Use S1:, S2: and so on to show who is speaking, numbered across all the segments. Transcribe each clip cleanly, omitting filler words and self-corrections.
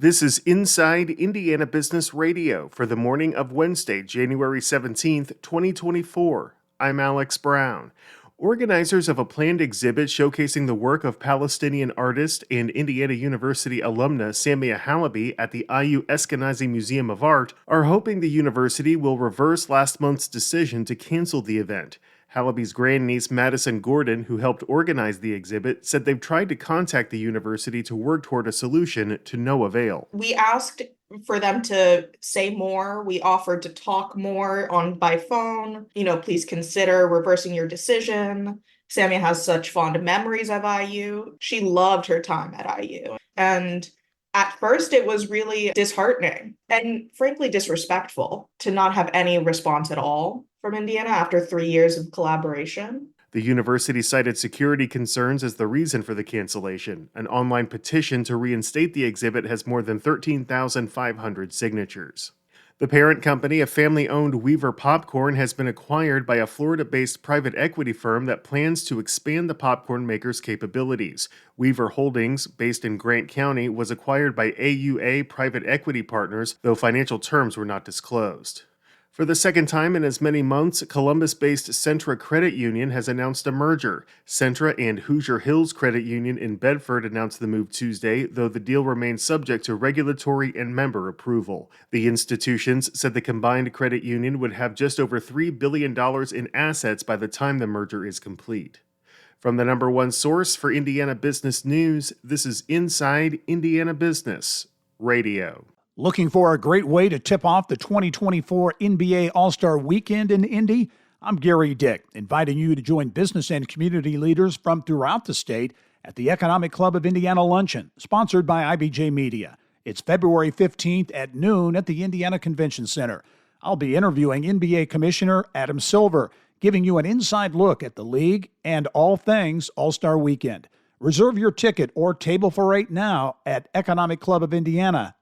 S1: This is Inside Indiana Business Radio for the morning of Wednesday, January 17th, 2024. I'm Alex Brown. Organizers of a planned exhibit showcasing the work of Palestinian artist and Indiana University alumna Samia Halaby at the IU Eskenazi Museum of Art are hoping the university will reverse last month's decision to cancel the event. Halaby's grandniece Madison Gordon, who helped organize the exhibit, said they've tried to contact the university to work toward a solution to no avail.
S2: We asked for them to say more. We offered to talk more by phone. Please consider reversing your decision. Samia has such fond memories of IU. She loved her time at IU. And at first, it was really disheartening and frankly disrespectful to not have any response at all from Indiana after 3 years of collaboration.
S1: The university cited security concerns as the reason for the cancellation. An online petition to reinstate the exhibit has more than 13,500 signatures. The parent company, a family-owned Weaver Popcorn, has been acquired by a Florida-based private equity firm that plans to expand the popcorn maker's capabilities. Weaver Holdings, based in Grant County, was acquired by AUA Private Equity Partners, though financial terms were not disclosed. For the second time in as many months, Columbus-based Centra Credit Union has announced a merger. Centra and Hoosier Hills Credit Union in Bedford announced the move Tuesday, though the deal remains subject to regulatory and member approval. The institutions said the combined credit union would have just over $3 billion in assets by the time the merger is complete. From the number one source for Indiana business news, this is Inside Indiana Business Radio.
S3: Looking for a great way to tip off the 2024 NBA All-Star Weekend in Indy? I'm Gary Dick, inviting you to join business and community leaders from throughout the state at the Economic Club of Indiana Luncheon, sponsored by IBJ Media. It's February 15th at noon at the Indiana Convention Center. I'll be interviewing NBA Commissioner Adam Silver, giving you an inside look at the league and all things All-Star Weekend. Reserve your ticket or table for 8 now at economicclubofindiana.com.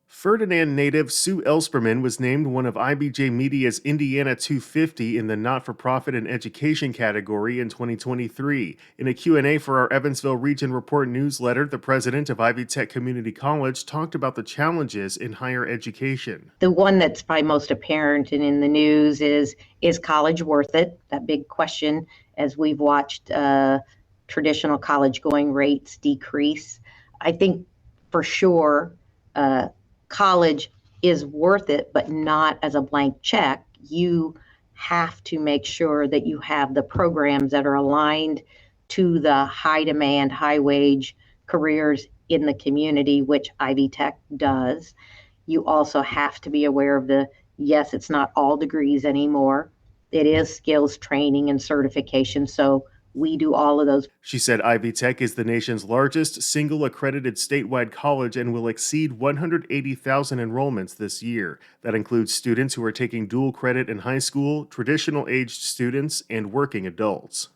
S1: Ferdinand native Sue Ellspermann was named one of IBJ Media's Indiana 250 in the Not-for-Profit and Education category in 2023. In a Q&A for our Evansville Region Report newsletter, the president of Ivy Tech Community College talked about the challenges in higher education.
S4: The one that's probably most apparent and in the news is college worth it? That big question as we've watched traditional college going rates decrease. I think for sure college is worth it, but not as a blank check. You have to make sure that you have the programs that are aligned to the high demand, high wage careers in the community, which Ivy Tech does. You also have to be aware of yes, it's not all degrees anymore. It is skills training and certification. So we do all of those.
S1: She said Ivy Tech is the nation's largest single accredited statewide college and will exceed 180,000 enrollments this year. That includes students who are taking dual credit in high school, traditional aged students, and working adults.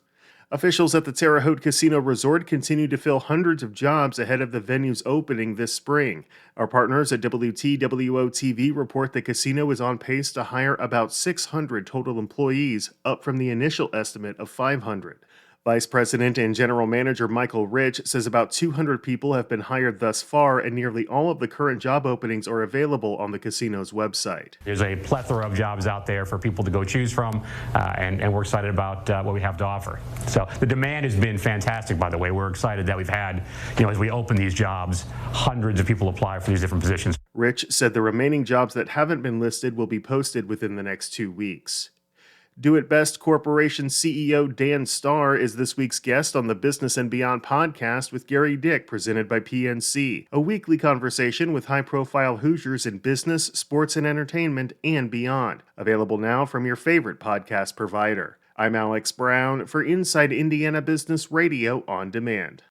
S1: Officials at the Terre Haute Casino Resort continue to fill hundreds of jobs ahead of the venue's opening this spring. Our partners at WTWO-TV report the casino is on pace to hire about 600 total employees, up from the initial estimate of 500. Vice President and General Manager Michael Rich says about 200 people have been hired thus far, and nearly all of the current job openings are available on the casino's website.
S5: There's a plethora of jobs out there for people to go choose from, and we're excited about what we have to offer. So the demand has been fantastic, by the way. We're excited that we've had, as we open these jobs, hundreds of people apply for these different positions.
S1: Rich said the remaining jobs that haven't been listed will be posted within the next 2 weeks. Do It Best Corporation CEO Dan Starr is this week's guest on the Business and Beyond podcast with Gary Dick, presented by PNC, a weekly conversation with high-profile Hoosiers in business, sports, and entertainment, and beyond. Available now from your favorite podcast provider. I'm Alex Brown for Inside Indiana Business Radio on Demand.